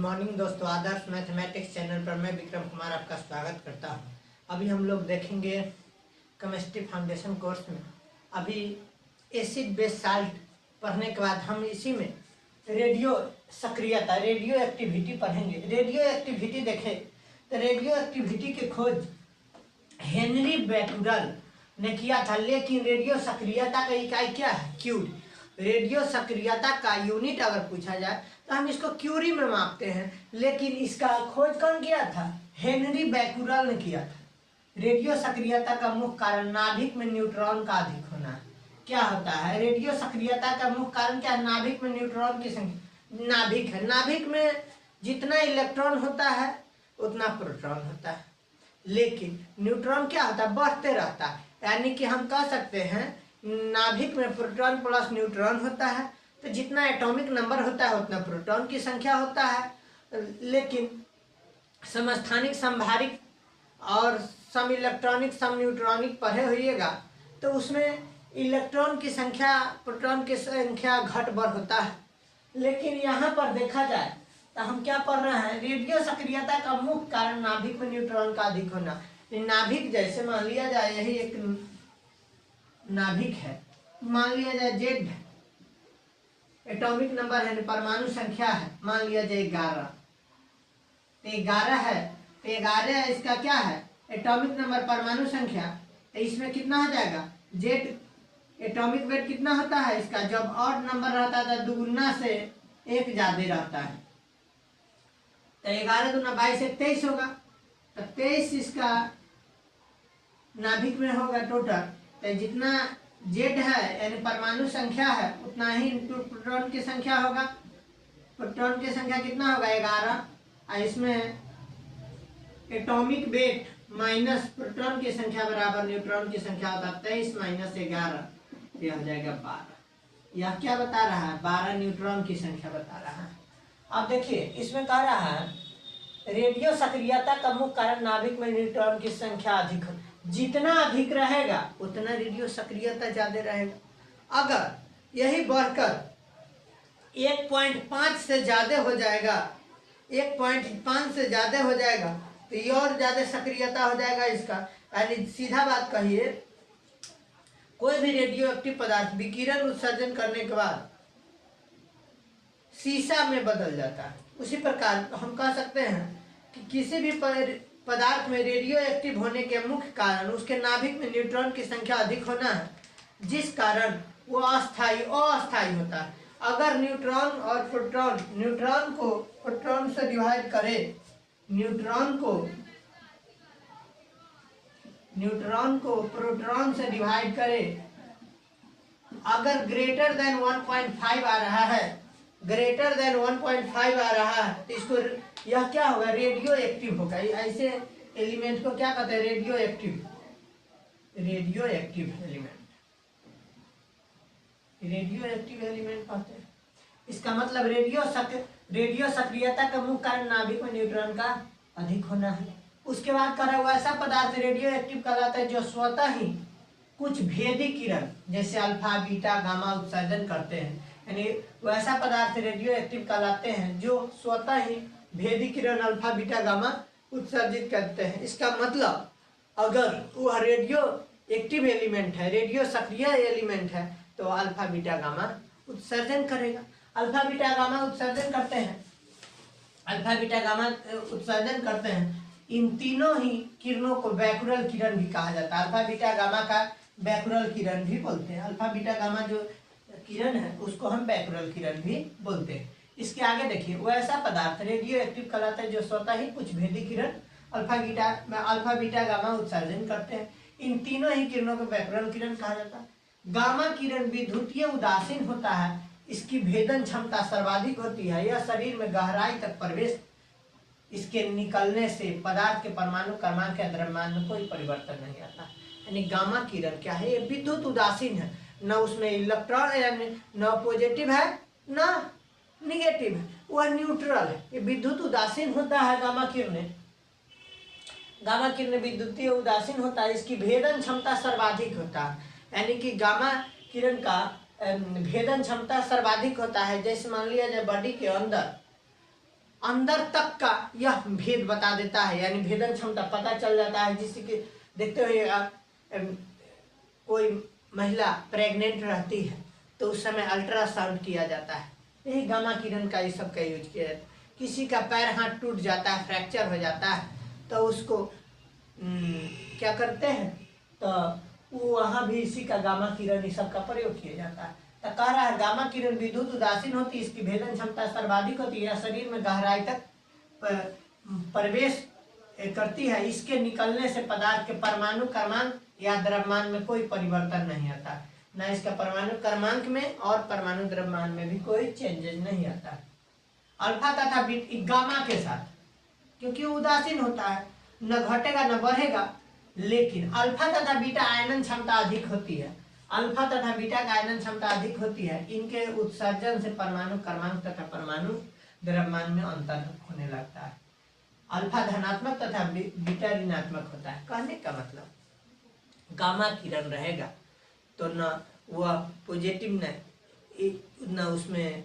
Morning दोस्तों, आदर्श mathematics channel पर मैं विक्रम कुमार आपका स्वागत करता हूं। अभी हम लोग देखेंगे केमिस्ट्री फाउंडेशन कोर्स में। अभी एसिड बेस साल्ट पढ़ने के बाद हम इसी में रेडियो सक्रियता, रेडियो एक्टिविटी पढ़ेंगे। रेडियो एक्टिविटी देखें तो रेडियो एक्टिविटी की खोज हेनरी बैक्यूरेल ने किया था, लेकिन रेडियो सक्रियता का इकाई क्या है? क्यूरी। रेडियो सक्रियता का यूनिट अगर पूछा जाए तो हम इसको क्यूरी में मापते हैं, लेकिन इसका खोज कौन किया था? हेनरी बैक्यूरेल ने किया था। रेडियो सक्रियता का मुख्य कारण नाभिक में न्यूट्रॉन का अधिक होना है। क्या होता है रेडियो सक्रियता का मुख्य कारण? क्या? नाभिक में न्यूट्रॉन की संख्या। नाभिक है, नाभिक में जितना इलेक्ट्रॉन होता है उतना प्रोटॉन होता है, लेकिन न्यूट्रॉन क्या होता है? बढ़ते रहता है। यानी कि हम कह सकते हैं नाभिक में प्रोटॉन प्लस न्यूट्रॉन होता है, तो जितना एटॉमिक नंबर होता है उतना प्रोटॉन की संख्या होता है। लेकिन समस्थानिक, संभारिक और सम इलेक्ट्रॉनिक, सम न्यूट्रॉनिक पढ़े होइएगा तो उसमें इलेक्ट्रॉन की संख्या, प्रोटॉन की संख्या घट बढ़ होता है। लेकिन यहाँ पर देखा जाए तो हम क्या पढ़ रहे हैं? रेडियो सक्रियता का मुख्य कारण नाभिक में न्यूट्रॉन का अधिक होना। नाभिक जैसे मान लिया जाए यही एक नाभिक है, मान लिया जाए जेड है, एटॉमिक नंबर है, परमाणु संख्या है, मान लिया जाए 11। तो 11 है, तो 11 इसका क्या है? एटॉमिक नंबर, परमाणु संख्या। तो इसमें कितना हो जाएगा? जेड एटॉमिक वेट कितना होता है इसका? जब ऑड नंबर रहता था दुगुना से एक ज्यादा रहता है। तो 11 दूना 22 से 23 होगा, तो 23 इसका नाभिक में होगा टोटल। तो जितना जेड है यानी परमाणु संख्या है उतना ही इनटू प्रोटॉन की संख्या होगा। प्रोटॉन की संख्या कितना होगा? 11। और इसमें एटॉमिक वेट माइनस प्रोटॉन की संख्या बराबर न्यूट्रॉन की संख्या होता है 23 माइनस 11, यह हो जाएगा 12। यह क्या बता रहा है? 12 न्यूट्रॉन की संख्या बता रहा है। अब देखिए इसमें कह रहा है रेडियो सक्रियता का मुख्य कारण नाभिक में न्यूट्रॉन की संख्या अधिक हो। जितना अधिक रहेगा उतना रेडियो सक्रियता ज्यादा रहेगा। अगर यही बढ़कर 1.5 से ज्यादा हो जाएगा, 1.5 से ज्यादा हो जाएगा तो ये और ज्यादा सक्रियता हो जाएगा इसका। यानी सीधा बात कहिए, कोई भी रेडियो एक्टिव पदार्थ विकिरण उत्सर्जन करने के बाद शीशा में बदल जाता है। उसी प्रकार हम कह सकते हैं कि किसी भी पदार्थ में रेडियो एक्टिव होने के मुख्य कारण उसके नाभिक में न्यूट्रॉन की संख्या अधिक होना है, जिस कारण वो अस्थायी होता है। अगर न्यूट्रॉन और प्रोटॉन, न्यूट्रॉन को प्रोटॉन से डिवाइड करे, न्यूट्रॉन को प्रोटॉन से डिवाइड करे, अगर ग्रेटर देन 1.5 आ रहा है, ग्रेटर देन 1.5 आ रहा है तो इसको यह क्या होगा? रेडियो एक्टिव होगा। ऐसे एलिमेंट को क्या कहते हैं? रेडियो एक्टिव एलिमेंट कहते हैं। इसका मतलब रेडियो सक्रियता का मुख्य कारण नाभिक में न्यूट्रॉन का अधिक होना है। उसके बाद कह रहा है ऐसा पदार्थ रेडियो एक्टिव कहलाता है जो स्वतः ही कुछ भेदी किरण जैसे अल्फा, बीटा, गामा उत्सर्जन करते हैं। यानी वैसा पदार्थ रेडियो एक्टिव कहलाते हैं जो स्वतः ही भेदी किरण अल्फा, बीटा, गामा उत्सर्जित करते हैं। इसका मतलब अगर वह रेडियो एक्टिव एलिमेंट है, रेडियो सक्रिय एलिमेंट है, तो अल्फा, बीटा, गामा उत्सर्जन करेगा। अल्फा, बीटा, गामा उत्सर्जन करते हैं, अल्फा, बीटा, गामा उत्सर्जन करते हैं। इन तीनों ही किरणों को बैक्यूरेल किरण भी कहा जाता है। अल्फा, बीटा, गामा का बैक्यूरेल किरण भी बोलते हैं। अल्फा, बीटा, गामा जो किरण है उसको हम बैक्यूरेल किरण भी बोलते हैं। इसके आगे देखिए, वैसा पदार्थ रेडियो एक्टिव कहलाता है जो स्वतः ही कुछ भेदी किरण अल्फा, बीटा, गामा उत्सर्जन करते हैं। इन तीनों ही किरणों को बैक्यूरेल किरण कहा जाता है। गामा किरण विद्युतीय उदासीन होता है, इसकी भेदन क्षमता सर्वाधिक होती है। यह शरीर में गहराई तक प्रवेश, इसके निकलने से पदार्थ के परमाणु क्रमांक या द्रव्यमान में कोई परिवर्तन नहीं आता। यानी गामा किरण क्या है? ये विद्युत उदासीन है, न उसमें इलेक्ट्रॉन यानी न पॉजिटिव है न निगेटिव है, वह न्यूट्रल है। ये विद्युत उदासीन होता है गामा किरण विद्युतीय उदासीन होता है। इसकी भेदन क्षमता सर्वाधिक होता है, यानी कि गामा किरण का भेदन क्षमता सर्वाधिक होता है। जैसे मान लिया जाए बॉडी के अंदर अंदर तक का यह भेद बता देता है, यानी भेदन क्षमता पता चल जाता है। जिससे कि देखते हुए कोई महिला प्रेग्नेंट रहती है तो उस समय अल्ट्रासाउंड किया जाता है, यही गामा किरण का ये सब का यूज किया जाता है। किसी का पैर हाथ टूट जाता है, फ्रैक्चर हो जाता है, तो उसको क्या करते हैं, तो वो वहाँ भी इसी का गामा किरण इस सब का प्रयोग किया जाता है। तो कह रहा है गामा किरण विद्युत उदासीन होती है, इसकी भेदन क्षमता सर्वाधिक होती है, शरीर में गहराई तक प्रवेश करती है। इसके निकलने से पदार्थ के परमाणु क्रमांक या द्रव्यमान में कोई परिवर्तन नहीं आता, न इसका परमाणु क्रमांक में और परमाणु द्रव्यमान में भी कोई चेंजेस नहीं आता अल्फा तथा गामा के साथ, क्योंकि उदासीन होता है, न घटेगा न बढ़ेगा। लेकिन अल्फा तथा बीटा आयनन क्षमता अधिक होती है, अल्फा तथा बीटा का आयनन क्षमता अधिक होती है। इनके उत्सर्जन से परमाणु क्रमांक तथा परमाणु द्रव्यमान में अंतर होने लगता है। अल्फा धनात्मक तथा बीटा ऋणात्मक होता है। कहने का मतलब गामा किरण रहेगा तो न वह पॉजिटिव न उसमें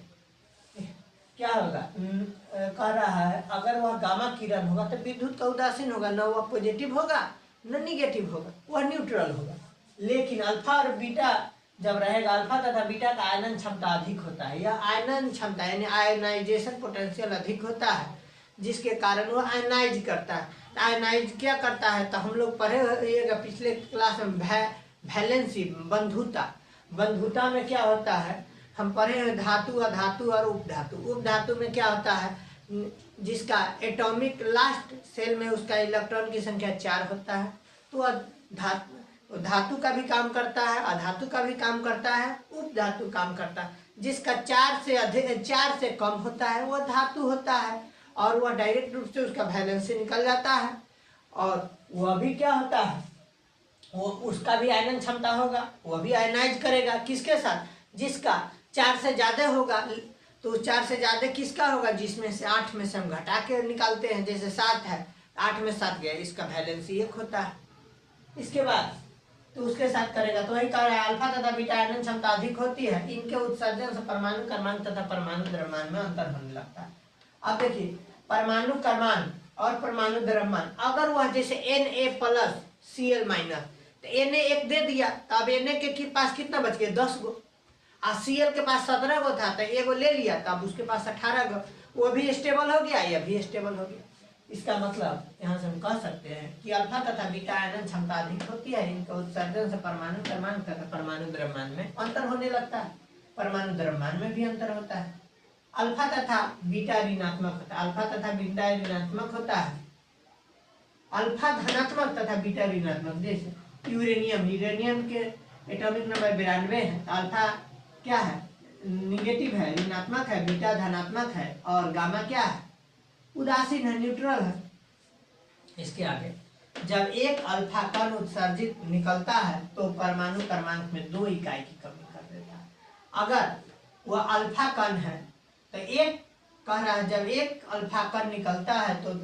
क्या होगा, कह रहा है अगर वह गामा किरण होगा तो विद्युत का उदासीन होगा, न वह पॉजिटिव होगा न निगेटिव होगा, वह न्यूट्रल होगा। लेकिन अल्फा और बीटा जब रहेगा, अल्फा तथा बीटा का आयनन क्षमता अधिक होता है। यह आयनन क्षमता यानी आयनाइजेशन पोटेंशियल अधिक होता है, जिसके कारण वह आयनाइज करता है। आयनाइज क्या करता है, तो हम लोग पढ़े होइएगा पिछले क्लास में वैलेंसी बंधुता। बंधुता में क्या होता है, हम पढ़े हैं धातु, अधातु और उपधातु। उपधातु में क्या होता है, जिसका एटॉमिक लास्ट सेल में उसका इलेक्ट्रॉन की संख्या 4 होता है, तो धातु का भी काम करता है, अधातु का भी काम करता है, उपधातु काम करता है। जिसका 4 से कम होता है वह धातु होता है, और वह डायरेक्ट रूप से उसका वैलेंसी निकल जाता है। और वह भी क्या होता है, वो उसका भी आयनन क्षमता होगा, वह भी आयनाइज करेगा। किसके साथ, जिसका 4 से ज़्यादा होगा, तो 4 से ज़्यादा किसका होगा, जिसमें से 8 में से हम घटा के निकालते हैं। जैसे 7 है, 8 में 7 गया, इसका वैलेंसी 1 होता है। इसके बाद तो उसके साथ करेगा, तो वही कह रहा है अल्फा तथा बीटा आयनन क्षमता अधिक होती है। इनके उत्सर्जन से परमाणु क्रमांक तथा परमाणु द्रव्यमान में अंतर होने लगता है। अब देखिए परमाणु क्रमांक और परमाणु द्रव्यमान, अगर वह जैसे Na+Cl-, तो Na एक दे दिया, तो अब Na के पास कितना बच गया, 10 गो। और Cl के पास 17 गो था, तो एगो ले लिया, तो अब उसके पास 18 गो, वो भी स्टेबल हो गया, यह भी स्टेबल हो गया। इसका मतलब यहाँ से हम कह सकते हैं कि अल्फा तथा बीटा आयनन क्षमता अधिक होती है। इनके उत्सर्जन से परमाणु क्रमांक तथा परमाणु द्रव्यमान में अंतर होने लगता है, परमाणु द्रव्यमान में भी अंतर होता है। अल्फा तथा बीटा ऋणात्मक होता है, अल्फा तथा बीटा ऋणात्मक होता है। अल्फा धनात्मक तथा बीटा ऋणात्मक, जैसे यूरेनियम के एटॉमिक नंबर 92 है, तो अल्फा क्या है, निगेटिव है, ऋणात्मक है, बीटा धनात्मक है, और गामा क्या है, उदासीन है, न्यूट्रल है। इसके आगे जब एक अल्फा कण उत्सर्जित निकलता है तो परमाणु क्रमांक में 2 इकाई की कमी कर देता है। अगर वह अल्फा कण है तो एक कह रहा है, जब एक अल्फा कण निकलता है तो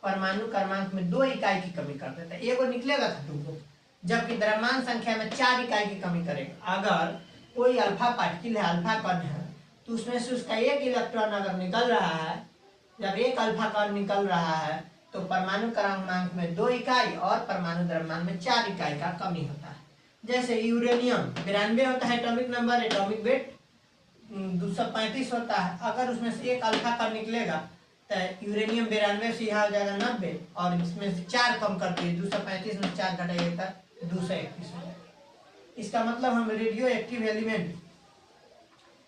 परमाणु क्रमांक में 2 इकाई की कमी कर देता है। एगो निकलेगा था 2 गो, जबकि द्रव्यमान संख्या में 4 इकाई की कमी करेगा। अगर कोई अल्फा पार्टिकल है, अल्फा कण है, तो उसमें से उसका एक इलेक्ट्रॉन अगर निकल रहा है, जब एक अल्फा कण निकल रहा है तो परमाणु क्रमांक में 2 इकाई और परमाणु द्रव्यमान में 4 इकाई का कमी होता है। जैसे यूरेनियम 92 होता है एटॉमिक नंबर, एटॉमिक वेट 235 होता है। अगर उसमें से एक अल्फा कण निकलेगा तो यूरेनियम 92 से यहाँ हो जाएगा 90, और इसमें से 4 कम करके 235 में 4 घटाइएगा तो 231 हो जाएगा। इसका मतलब हम रेडियो एक्टिव एलिमेंट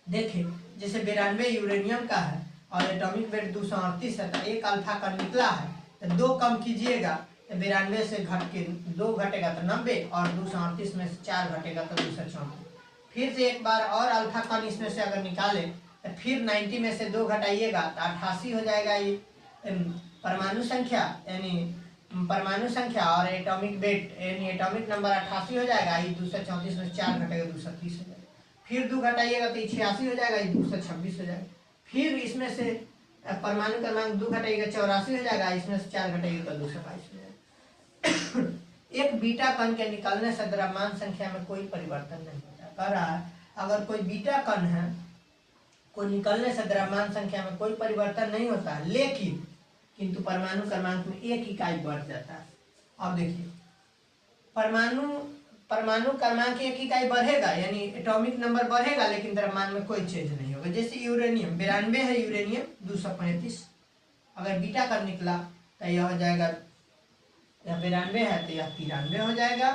देखें, जैसे 92 यूरेनियम का है और एटॉमिक वेट 238 है, तो एक अल्फा कण निकला है तो 2 कम कीजिएगा तो 92 से घट के 2 घटेगा तो 90, और 238 में से 4 घटेगा तो 234। फिर से एक बार और अल्फा कण इसमें से अगर निकाले तो फिर 90 में से 2 घटाइएगा तो 88 हो जाएगा। ये परमाणु संख्या यानी परमाणु संख्या और एटॉमिक वेट यानी एटॉमिक नंबर 88 हो जाएगा। ये 234 में 4 घटेगा 230 हो जाएगा। फिर 2 घटाइएगा तो 86 हो जाएगा, ये 226 हो जाएगा। फिर इसमें से परमाणु क्रमांक 2 घटाइएगा 84 हो जाएगा, इसमें से 4 घटाइएगा तो 222 हो जाएगा। एक बीटा कण के निकलने से द्रव्यमान संख्या में कोई परिवर्तन नहीं होता। कह रहा है अगर कोई बीटा कण है, को निकलने से द्रव्यमान संख्या में कोई परिवर्तन नहीं होता है, लेकिन किंतु परमाणु क्रमांक में 1 इकाई बढ़ जाता है। अब देखिए, परमाणु क्रमांक 1 इकाई बढ़ेगा, यानी एटॉमिक नंबर बढ़ेगा, लेकिन द्रव्यमान में कोई चेंज नहीं होगा। जैसे यूरेनियम 92 है, यूरेनियम 235, अगर बीटा का निकला तो यह हो जाएगा, यह 92 है तो यह 93 हो जाएगा,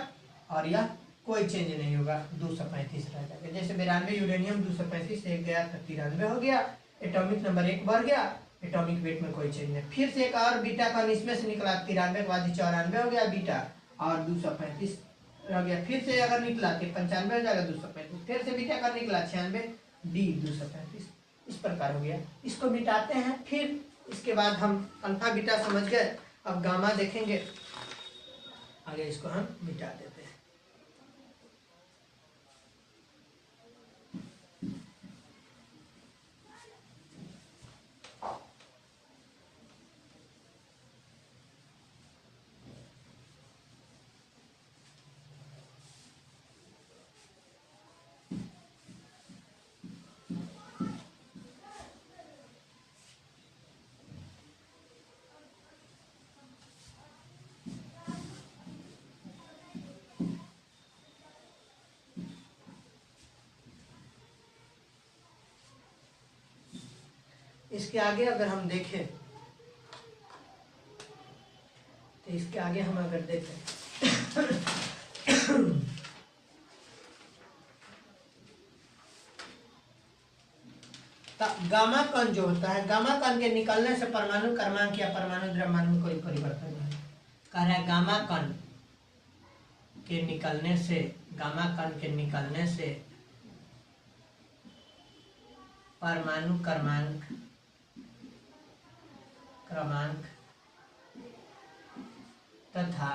और यह कोई चेंज नहीं होगा, 235 रह जाएगा। जैसे 92 यूरेनियम 235 एक गया तो 93 हो गया, एटॉमिक नंबर 1 बढ़ गया, एटॉमिक वेट में कोई चेंज नहीं। फिर से एक और बीटा का इसमें से निकला, 93 के बाद 94 हो गया बीटा, और 235 रह गया। फिर से अगर निकला तो 95 हो जाएगा, 235, फिर से बीटा का निकला 96, डी 235, इस प्रकार हो गया। इसको मिटाते हैं, फिर इसके बाद हम अल्फा बीटा समझ गए, अब गामा देखेंगे, आगे इसको हम मिटा देते हैं। इसके आगे अगर हम देखें तो इसके आगे हम अगर देखें तो गामा कण जो होता है, गामा कण के निकलने से परमाणु क्रमांक या परमाणु द्रव्यमान में कोई परिवर्तन नहीं। कह रहा है गामा कण के निकलने से, गामा कण के निकलने से परमाणु क्रमांक तथा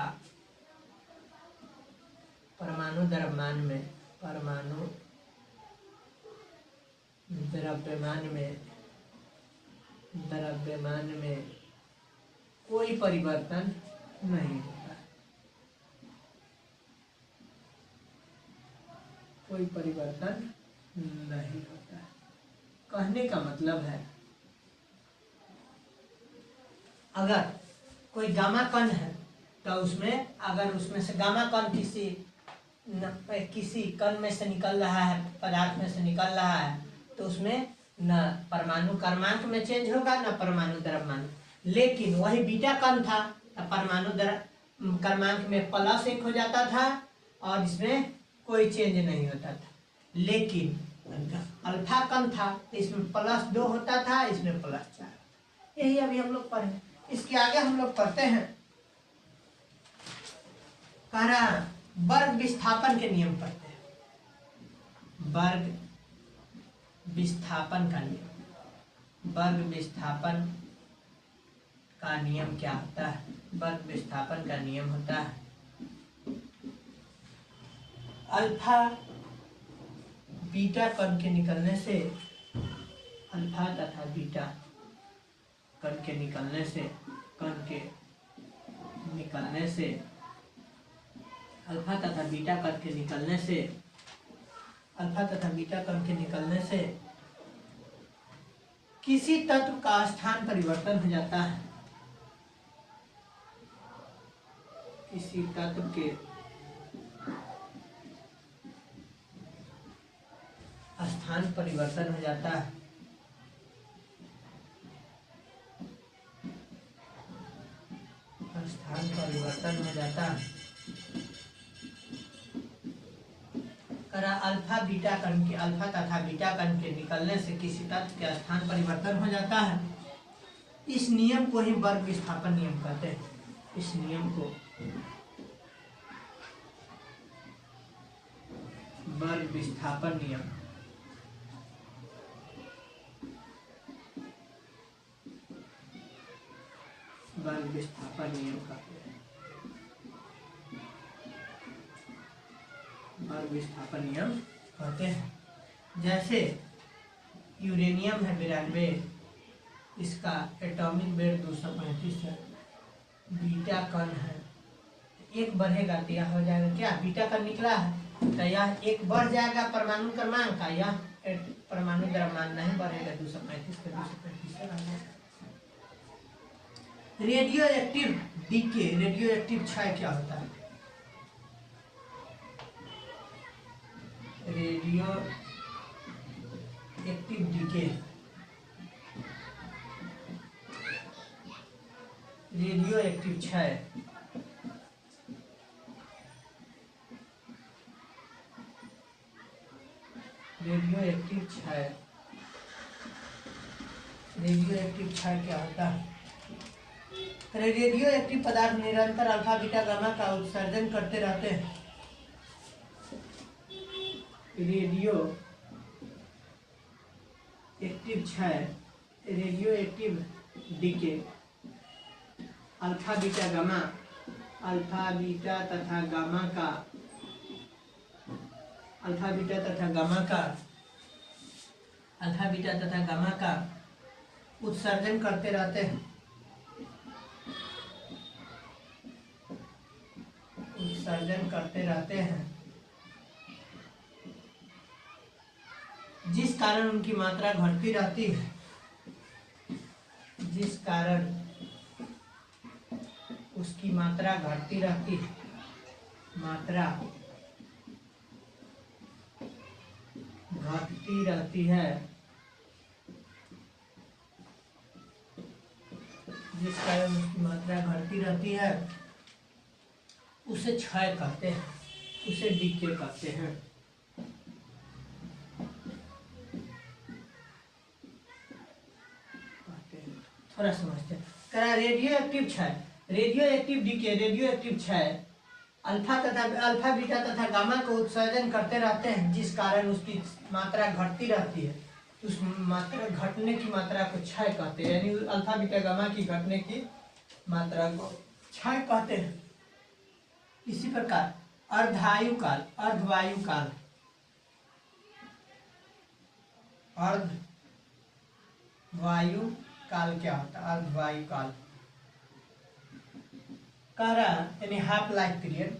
परमाणु द्रव्यमान में कोई परिवर्तन नहीं होता, कोई परिवर्तन नहीं होता। कहने का मतलब है, अगर कोई गामा कण है तो उसमें, अगर उसमें से गामा कण किसी कण में से निकल रहा है, पदार्थ में से निकल रहा है, तो उसमें न परमाणु क्रमांक में चेंज होगा न परमाणु द्रव्यमान। लेकिन वही बीटा कण था तो परमाणु क्रमांक में +1 हो जाता था और इसमें कोई चेंज नहीं होता था। लेकिन अल्फा कण था तो इसमें +2 होता था, इसमें +4। यही अभी हम लोग पढ़े। इसके आगे हम लोग पढ़ते हैं, कह रहा वर्ग विस्थापन के नियम पढ़ते हैं। वर्ग विस्थापन का नियम, वर्ग विस्थापन का नियम क्या होता है? वर्ग विस्थापन का नियम होता है अल्फा बीटा कण के निकलने से, अल्फा तथा बीटा कण के निकलने से, अल्फा तथा बीटा कण के निकलने से, अल्फा तथा बीटा कण के निकलने से किसी तत्व का स्थान परिवर्तन हो जाता है। किसी तत्व के स्थान परिवर्तन हो जाता है। स्थान परिवर्तन हो जाता है। करा अल्फा बीटा कण के, अल्फा तथा बीटा कण के निकलने से किसी तत्व के स्थान परिवर्तन हो जाता है। इस नियम को ही वर्ग विस्थापन नियम कहते हैं। इस नियम को वर्ग विस्थापन नियम, वर्ग विस्थापन नियम कहते हैं। वर्ग विस्थापन नियम कहते हैं। जैसे यूरेनियम है 92, इसका एटॉमिक वेट 235 है, बीटा कण है, एक बढ़ेगा तो यह हो जाएगा क्या, बीटा कण निकला है तो यह एक बढ़ जाएगा परमाणु क्रमांक का, यह परमाणु द्रव्यमान नहीं बढ़ेगा, 235 का 235 radioactive decay, radioactive क्षय क्या होता है? Radioactive decay, radioactive क्षय, रेडियो एक्टिव क्षय, रेडियो एक्टिव क्षय क्या होता है? रेडियो एक्टिव पदार्थ निरंतर अल्फा बीटा गामा का उत्सर्जन करते रहते हैं। रेडियो एक्टिव क्षय, radioactive decay, alpha beta gamma, alpha beta तथा गामा का, अल्फा बीटा तथा गामा का, अल्फा बीटा तथा गामा का उत्सर्जन करते रहते हैं, उत्सर्जन करते रहते हैं, जिस कारण उनकी मात्रा घटती रहती है, जिस कारण उसकी मात्रा घटती रहती है, मात्रा घटती रहती है, जिस कारण उसकी मात्रा घटती रहती है, उसे क्षय कहते हैं, उसे डीके कहते हैं। थोड़ा समझते हैं। करा रेडियो एक्टिव क्षय, radioactive decay, radioactive क्षय अल्फा बीटा तथा गामा को उत्सर्जन करते रहते हैं, जिस कारण उसकी मात्रा घटती रहती है, उस मात्रा घटने की मात्रा को क्षय कहते हैं, यानी अल्फा बीटा गामा की घटने की मात्रा को क्षय कहते हैं। इसी प्रकार अर्धवायु काल, अर्धवायु काल, अर्धवायु काल क्या होता है? अर्धवायु काल कह रहा यानी half life period,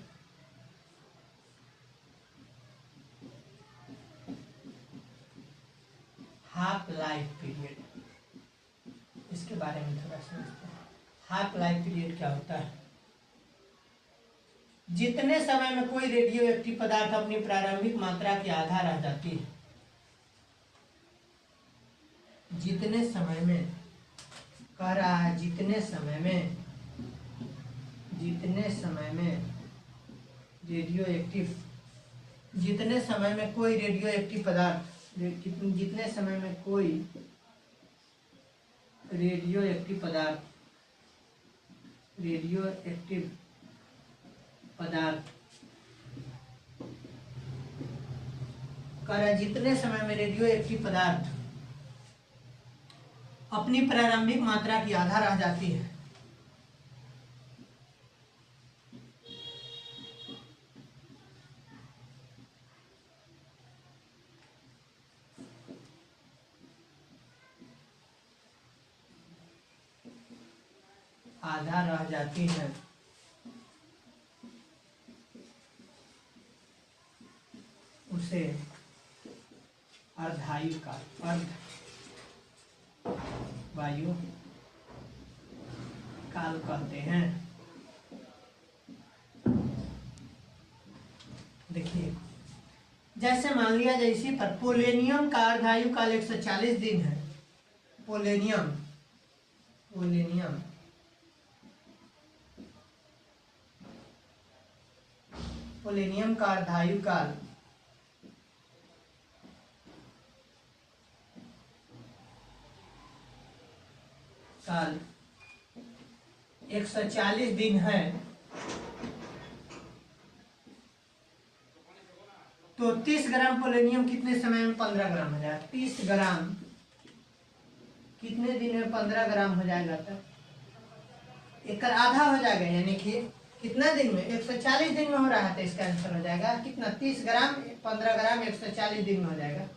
half life period, इसके बारे में थोड़ा समझते हैं। हाफ लाइफ पीरियड क्या होता है? जितने समय में कोई रेडियो एक्टिव पदार्थ अपनी प्रारंभिक मात्रा के आधा रह जाती है, जितने समय में कह रहा है, जितने समय में रेडियो एक्टिव, जितने समय में कोई रेडियो एक्टिव पदार्थ, जितने समय में कोई रेडियो एक्टिव पदार्थ, रेडियो एक्टिव पदार्थ जितने समय में रेडियो एक्टिव पदार्थ अपनी प्रारंभिक मात्रा की आधा रह जाती है, आधा रह जाती है, उसे अर्धवायु काल, अर्धवायु काल कहते हैं। देखिए, जैसे मान लिया जाए इसी पर पोलेनियम का अर्धवायु काल 140 दिन है। पोलेनियम का अर्धवायु काल 140 दिन है, तो 30 ग्राम पोलेनियम कितने समय में 15 ग्राम हो जाएगा? 30 ग्राम कितने दिन में 15 ग्राम हो जाएगा? तब एक आधा हो जाएगा, यानी कि कितना दिन में? 140 दिन में हो रहा है, तो इसका आंसर हो जाएगा कितना? 30 ग्राम 15 ग्राम 140 दिन में हो जाएगा।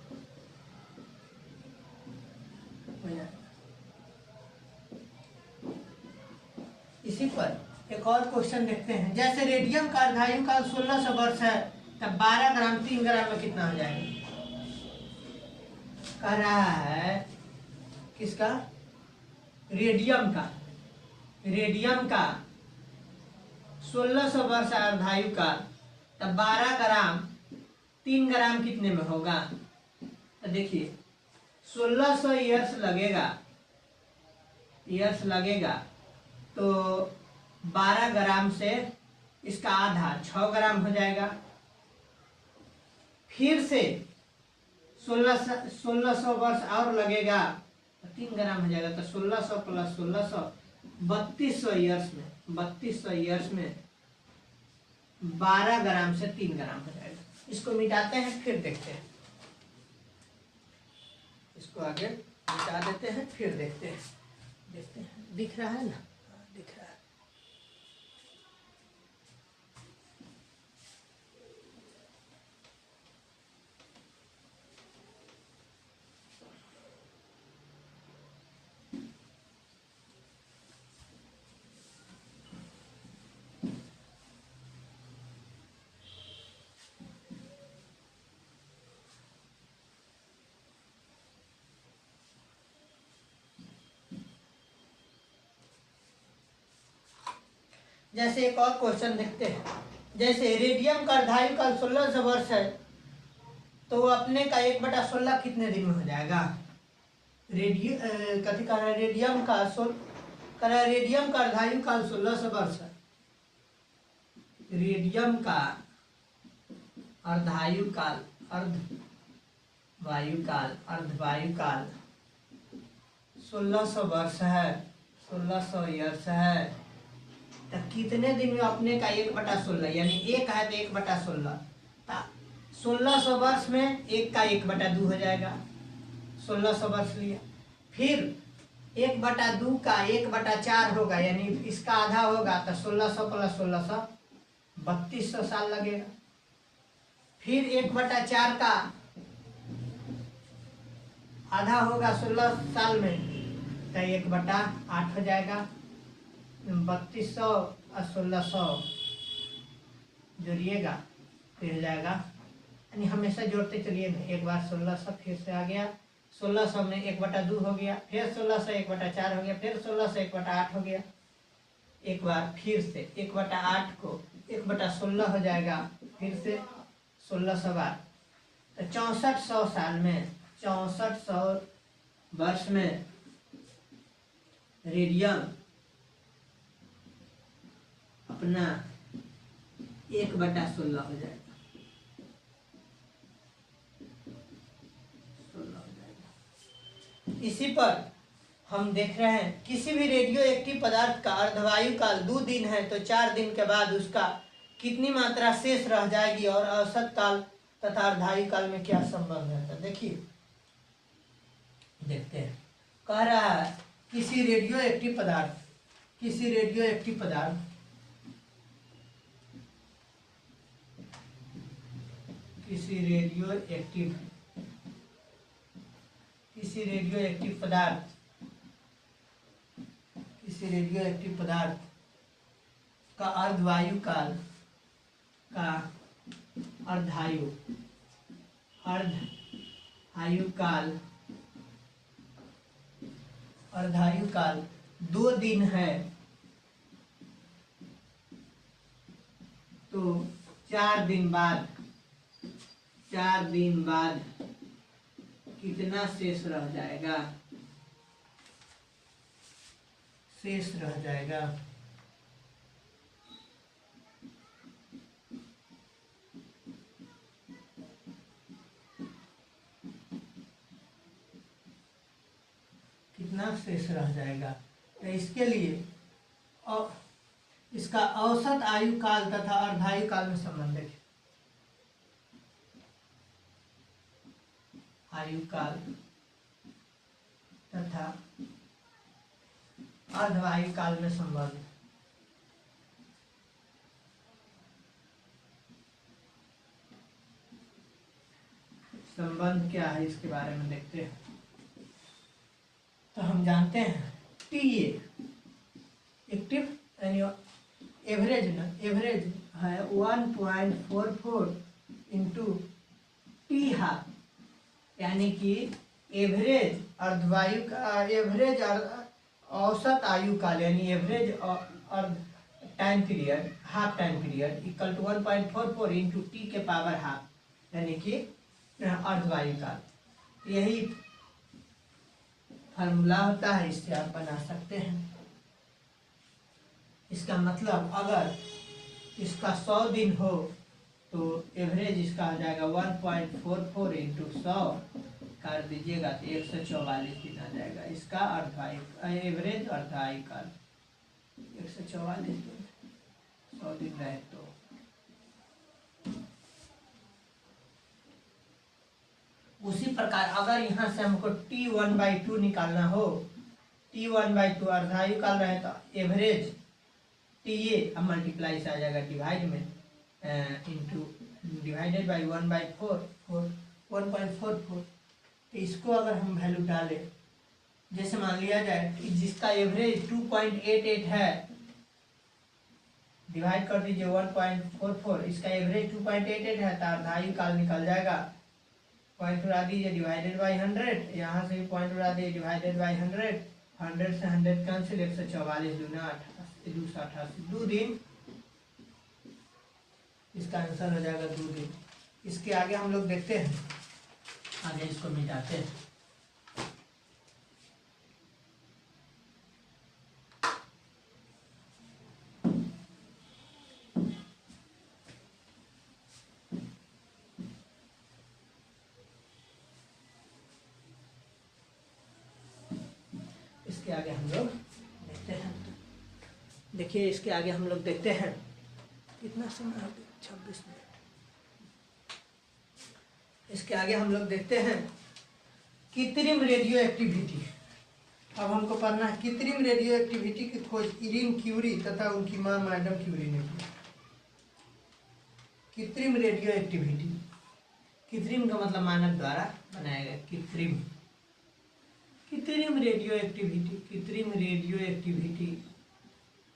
इसी पर एक और क्वेश्चन देखते हैं। जैसे रेडियम का अर्धवायु काल 1600 वर्ष है, तब 12 ग्राम 3 ग्राम में कितना हो जाएगा? कह रहा है किसका? रेडियम का। रेडियम का 1600 वर्ष अर्धायु काल, तब 12 ग्राम 3 ग्राम कितने में होगा? तो देखिए 1600 ईयर्स लगेगा तो 12 ग्राम से इसका आधा 6 ग्राम हो जाएगा। फिर से 1600 वर्ष और लगेगा तो 3 ग्राम हो जाएगा। तो 1600 प्लस 1600 3200 ईयर्स में 12 ग्राम से 3 ग्राम हो जाएगा। इसको मिटाते हैं फिर देखते हैं, इसको आगे मिटा देते हैं फिर देखते हैं। दिख रहा है ना? दिख रहा है। जैसे एक और क्वेश्चन देखते हैं। जैसे रेडियम का अर्धायु काल 1600 वर्ष है, तो अपने का 1/16 कितने दिन में हो जाएगा? कथी कह रहा है? रेडियम का अर्धायु काल 1600 वर्ष है। रेडियम का अर्धायु काल अर्धवायु काल 1600 वर्ष है, 1600 ईयर्स है। तो कितने दिन में अपने का 1/16 यानी 1 है तो 1/16, 1600 वर्ष में 1 का 1/2 हो जाएगा। 1600 वर्ष लिया, फिर 1/2 का 1/4 होगा, यानी इसका आधा होगा तो 1600 प्लस 1600 3200 साल लगेगा। फिर 1/4 का आधा होगा 16 साल में तो 1/8 हो जाएगा। 3200 और 1600 जोड़िएगा तो हो जाएगा, यानी हमेशा जोड़ते चलिए ना। एक बार 1600 फिर से आ गया, 1600 में 1/2 हो गया, फिर 1600 1/4 हो गया, फिर 1600 1/8 हो गया। एक बार फिर से 1/8 को 1/16 हो जाएगा, फिर से 1600 बार, तो 6400 साल में 6400 वर्ष में रेडियम अपना 1/16 हो जाएगा। 16 हो जाएगा। इसी पर हम देख रहे हैं किसी भी रेडियो एक्टिव पदार्थ का अर्धवायु काल 2 दिन है तो 4 दिन के बाद उसका कितनी मात्रा शेष रह जाएगी और औसत काल तथा अर्धायु काल में क्या संबंध है? देखिए देखते हैं। कह रहा है किसी रेडियो एक्टिव पदार्थ किसी रेडियो एक्टिव पदार्थ का अर्धवायु काल का अर्धायु काल 2 दिन है तो 4 दिन बाद कितना शेष रह जाएगा? तो इसके लिए इसका औसत आयु काल तथा अर्धायु काल में संबंध है। आयु काल तथा अर्धवायु काल में संबंध क्या है, इसके बारे में देखते हैं। तो हम जानते हैं टीए एक्टिव यानी एवरेज है 1.44 इंटू टी हाफ, यानी कि एवरेज अर्धवायु का एवरेज औसत आयु काल यानी एवरेज अर्ध time period half time period equal to 1.44 into T के पावर हाफ, यानी कि अर्धवायु काल। यही फार्मूला होता है, इससे आप बना सकते हैं। इसका मतलब अगर इसका 100 दिन हो तो एवरेज इसका आ जाएगा 1.44 इंटू 100 कर दीजिएगा तो 144 दिन आ जाएगा इसका अर्धायु एवरेज अर्धायु काल। 144 दिन 100 दिन रहे तो उसी प्रकार अगर यहाँ से हमको T1/2 निकालना हो, T1/2 अर्धायु काल रहे तो एवरेज TA अब मल्टीप्लाई से आ जाएगा डिवाइड में इंटू डिवाइडेड बाई 1/4 तो इसको अगर हम वैल्यू डालें, जैसे मान लिया जाए कि जिसका एवरेज 2.88 है, डिवाइड कर दीजिए 1.44, इसका एवरेज 2.88 है तो अर्धायु काल निकल जाएगा। पॉइंट उड़ा दीजिए डिवाइडेड बाई 100, यहाँ से भी पॉइंट उड़ा दीजिए डिवाइडेड बाई 100, 100 से 100 कैंसिल, 144 दूना 288 2 दिन, इसका आंसर हो जाएगा 2 दिन। इसके आगे हम लोग देखते हैं, आगे इसको मिटाते हैं। इसके आगे हम लोग देखते हैं, देखिए इसके आगे हम लोग देखते हैं कितना समय हो गया, 26 मिनट। इसके आगे हम लोग देखते हैं कृत्रिम रेडियो एक्टिविटी। अब हमको पढ़ना है कृत्रिम रेडियो एक्टिविटी की खोज इरीन क्यूरी तथा उनकी मां मैडम क्यूरी ने की। कृत्रिम रेडियो एक्टिविटी, कृत्रिम का मतलब मानव द्वारा बनाया गया, कृत्रिम रेडियो एक्टिविटी, कृत्रिम रेडियो एक्टिविटी,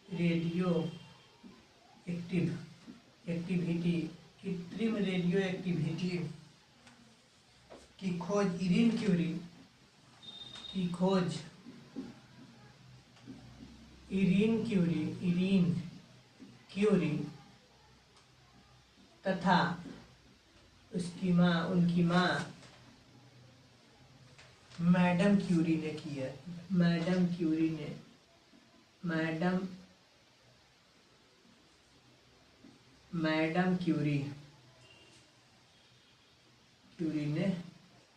रेडियो एक्टिविटी, कृत्रिम रेडियो एक्टिविटी की खोज इरीन क्यूरी की खोज इरीन क्यूरी तथा उसकी माँ उनकी माँ मैडम क्यूरी ने की है। मैडम क्यूरी ने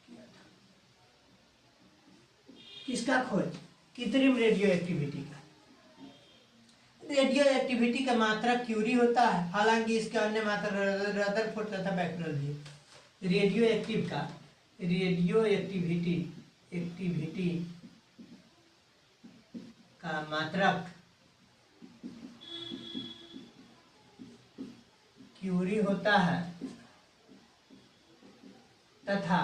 किया था। किसका खोज? कृत्रिम रेडियो एक्टिविटी का। रेडियो एक्टिविटी का मात्रक क्यूरी होता है, हालांकि इसके अन्य मात्रक रदरफोर्ड तथा बैक्यूरेल भी। रेडियो एक्टिविटी का मात्रक क्यूरी होता है तथा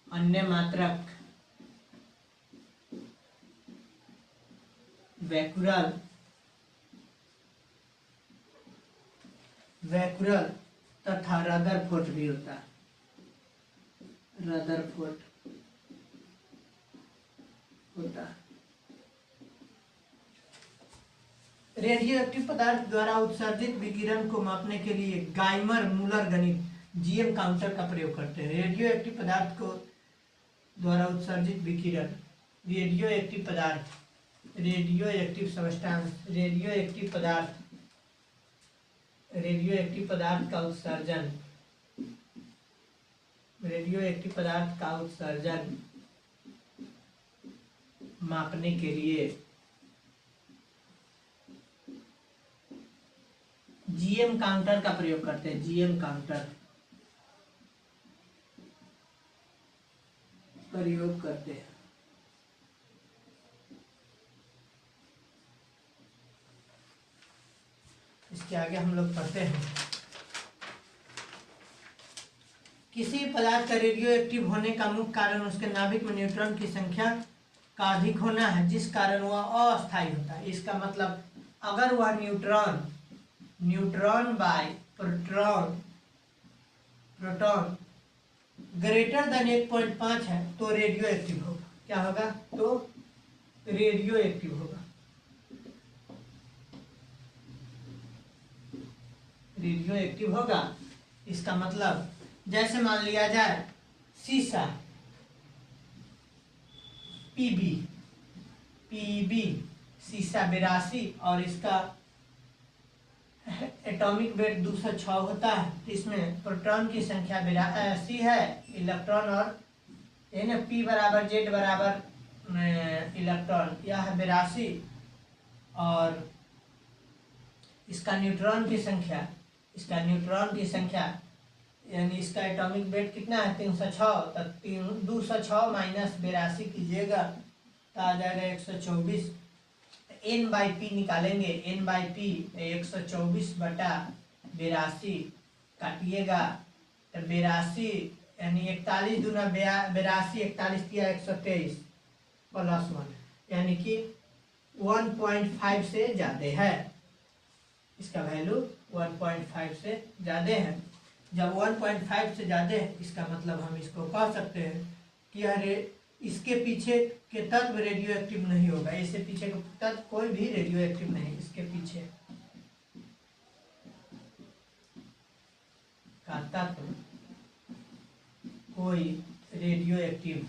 अन्य मात्रक बैक्यूरेल तथा रदरफोर्ड भी होता है। रदरफोर्ड होता है। रेडियो एक्टिव पदार्थ द्वारा उत्सर्जित विकिरण को मापने के लिए गाइमर मूलर गणित जीएम काउंटर का प्रयोग करते हैं। रेडियो एक्टिव पदार्थ को द्वारा उत्सर्जित विकिरण, रेडियो एक्टिव पदार्थ, radio active substance, radio active पदार्थ का उत्सर्जन, रेडियो एक्टिव पदार्थ का उत्सर्जन मापने के लिए जीएम काउंटर का प्रयोग करते हैं। जीएम काउंटर प्रयोग करते हैं। इसके आगे हम लोग पढ़ते हैं किसी पदार्थ का रेडियो एक्टिव होने का मुख्य कारण उसके नाभिक में न्यूट्रॉन की संख्या का अधिक होना है, जिस कारण वह अस्थायी होता है। इसका मतलब अगर वह neutron by proton proton greater than 1.5 है तो रेडियो एक्टिव होगा। क्या होगा? तो रेडियो एक्टिव होगा। रेडियो एक्टिव होगा। इसका मतलब जैसे मान लिया जाए सीसा पीबी, पीबी सीसा 82 और इसका एटॉमिक वेट 206 होता है। तो इसमें प्रोटॉन की संख्या 82 है, इलेक्ट्रॉन और पी बराबर जेड बराबर इलेक्ट्रॉन, यह है 82 और इसका न्यूट्रॉन की संख्या, इसका न्यूट्रॉन की संख्या यानी इसका एटॉमिक वेट कितना है? 306। तो 206 माइनस 82 कीजिएगा तो आ जाएगा 124। n बाई पी निकालेंगे, n बाई पी 124 बटा 82 काटिएगा तो 82 यानी 41 दूना 82, 41 किया 123 प्लस 1 यानी कि 1.5 से ज़्यादा है। इसका वैल्यू 1.5 से ज़्यादा है। जब 1.5 से ज़्यादा है इसका मतलब हम इसको कह सकते हैं कि अरे इसके पीछे के तत्व रेडियो एक्टिव नहीं होगा। इससे पीछे का तत्व कोई भी रेडियो एक्टिव नहीं, इसके पीछे का तत्व कोई रेडियो एक्टिव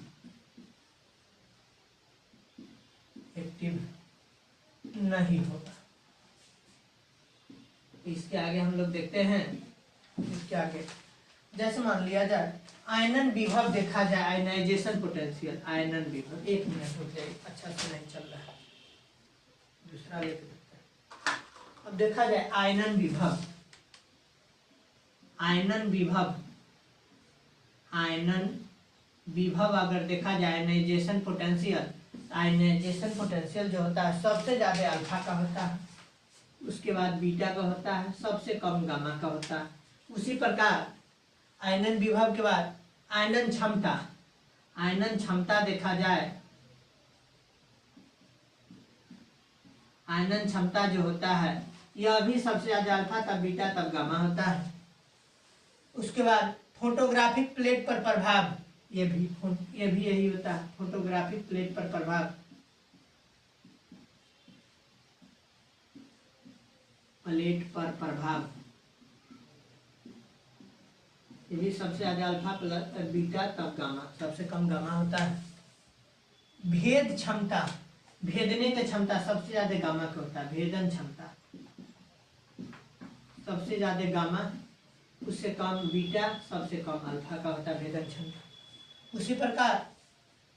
नहीं होगा। इसके आगे हम लोग देखते हैं, इसके आगे जैसे मान लिया जाए आयनन विभव देखा जाए, आयनाइजेशन पोटेंशियल, आयनन विभव। 1 मिनट रुक जाइए, अच्छा से नहीं चल रहा है, दूसरा लेके देखते हैं। अब देखा जाए आयनन विभव, आयनन विभव, आयनन विभव अगर देखा जाए आयनाइजेशन पोटेंशियल, आयनाइजेशन पोटेंशियल जो होता है सबसे ज्यादा अल्फा का होता है, उसके बाद बीटा का होता है, सबसे कम गामा का होता है। उसी प्रकार आयनन विभव के बाद आयनन क्षमता, आयनन क्षमता देखा जाए, आयनन क्षमता जो होता है यह भी सबसे ज्यादा अल्फा तब बीटा तब गामा होता है। उसके बाद फोटोग्राफिक प्लेट पर प्रभाव, ये भी यही होता है, फोटोग्राफिक प्लेट पर प्रभाव, प्लेट पर प्रभाव, ये भी सबसे ज्यादा अल्फा प्लस बीटा तब गामा, सबसे कम गामा होता है। भेद क्षमता, भेदने की क्षमता सबसे ज्यादा गामा का होता है, भेदन क्षमता सबसे ज्यादा गामा, उससे कम बीटा, सबसे कम अल्फा का होता है भेदन क्षमता। उसी प्रकार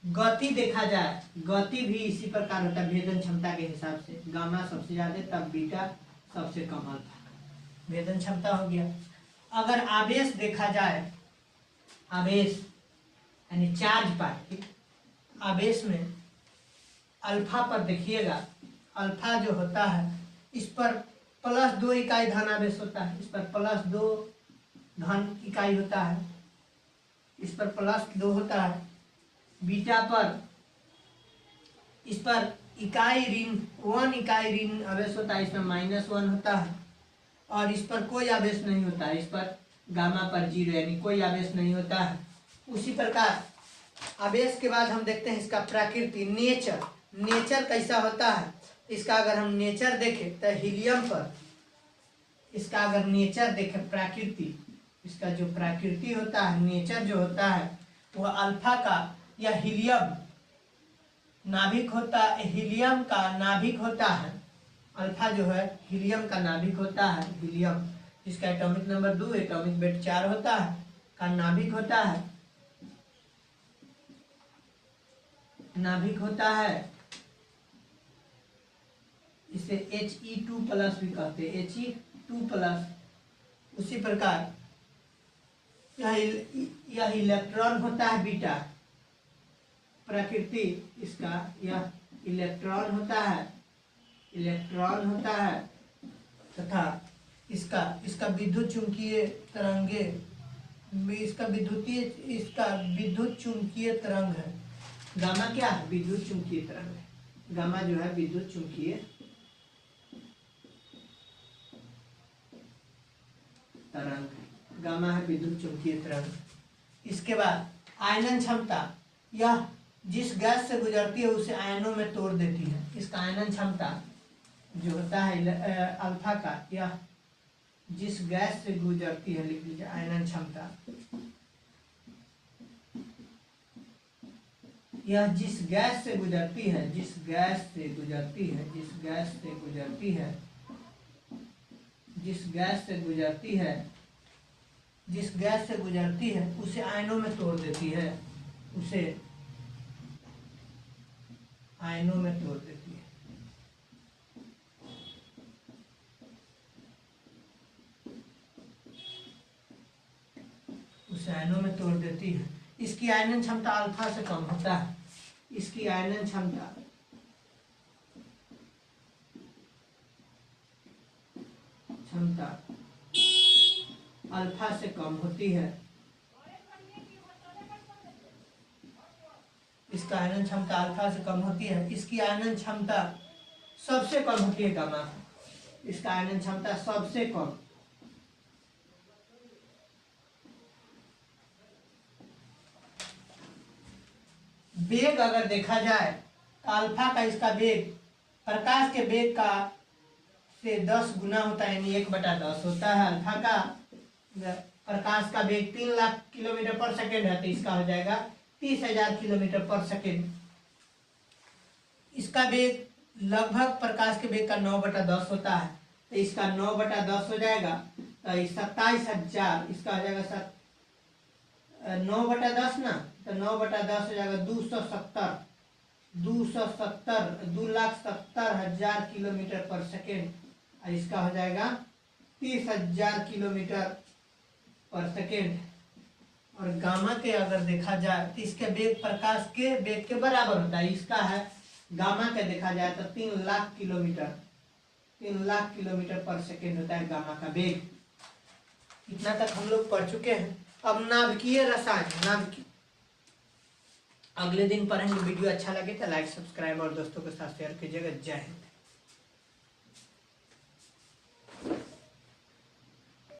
गति देखा जाए, गति भी इसी प्रकार होता है भेदन क्षमता के हिसाब से, गामा सबसे ज्यादा तब बीटा, सबसे कम अल्फा, भेदन क्षमता हो गया। अगर आवेश देखा जाए, आवेश यानी चार्ज पार्टिकल, आवेश में अल्फा पर देखिएगा, अल्फा जो होता है इस पर +2 इकाई धन आवेश होता है, इस पर +2 धन इकाई होता है, इस पर +2 होता है। बीटा पर इस पर इकाई ऋण 1 इकाई ऋण आवेश होता है, इसमें -1 होता है और इस पर कोई आवेश नहीं होता है, इस पर गामा पर 0 यानी कोई आवेश नहीं होता है। उसी प्रकार आवेश के बाद हम देखते हैं इसका प्रकृति, नेचर, नेचर कैसा होता है। इसका अगर हम नेचर देखें तो हीलियम पर, इसका अगर नेचर देखें प्रकृति, इसका जो प्रकृति होता है, नेचर जो होता है वह अल्फा का या हीलियम नाभिक होता है, हीलियम का नाभिक होता है। अल्फा जो है हीलियम का नाभिक होता है, हीलियम जिसका एटॉमिक नंबर 2, एटॉमिक वेट 4 होता है, का नाभिक होता है, नाभिक होता है। इसे He2+ भी कहते हैं, He2+। उसी प्रकार यह इलेक्ट्रॉन होता है बीटा, प्रकृति इसका यह इलेक्ट्रॉन होता है, इलेक्ट्रॉन होता है तथा इसका विद्युत चुंबकीय तरंगे, इसका विद्युत चुंबकीय तरंग है। गामा क्या है? विद्युत चुंबकीय तरंग है। गामा जो है विद्युत चुंबकीय तरंग है, गामा है विद्युत चुंबकीय तरंग। इसके बाद आयनन क्षमता, यह जिस गैस से गुजरती है उसे आयनों में तोड़ देती है। इसका आयनन क्षमता जो होता है अल्फा का, यह जिस गैस से गुजरती है, लिख लीजिए आयनन क्षमता, यह जिस गैस से गुजरती है, जिस गैस से गुजरती है, जिस गैस से गुजरती है, जिस गैस से गुजरती है, जिस गैस से गुजरती है उसे आयनों में तोड़ देती है, उसे आयनों में तोड़ देती है। उसे आयनों में तोड़ देती है। इसकी आयनन क्षमता अल्फा से कम होता है। इसकी आयनन क्षमता अल्फा से कम होती है। इसका आयनन क्षमता अल्फा से कम होती है। इसकी आयनन क्षमता सबसे कम होती है गामा। इसका आयनन क्षमता सबसे कम। वेग अगर देखा जाए तो अल्फा का इसका वेग प्रकाश के वेग का से 10 गुना होता है, यानी 1/10 होता है। अल्फा का प्रकाश का वेग 3 लाख किलोमीटर पर सेकेंड है, तो इसका हो जाएगा 30,000 किलोमीटर पर सेकेंड। इसका वेग लगभग प्रकाश के वेग का 9/10 होता है, तो इसका 9/10 हो जाएगा, तो 27,000, इसका हो जाएगा 9/10 ना, तो 9/10 हो जाएगा 2,70,000 किलोमीटर पर सेकेंड, और इसका हो जाएगा 30,000 किलोमीटर पर सेकेंड। और गामा के अगर देखा जाए तो इसके वेग प्रकाश के वेग के बराबर होता है। इसका है गामा के देखा जाए तो 3 लाख किलोमीटर पर सेकेंड होता है गामा का वेग। इतना तक हम लोग पढ़ चुके हैं। अब नाभिकीय रसायन, अगले दिन पढ़ेंगे। वीडियो अच्छा लगे तो लाइक, सब्सक्राइब और दोस्तों के साथ शेयर कीजिएगा। जय हिंद।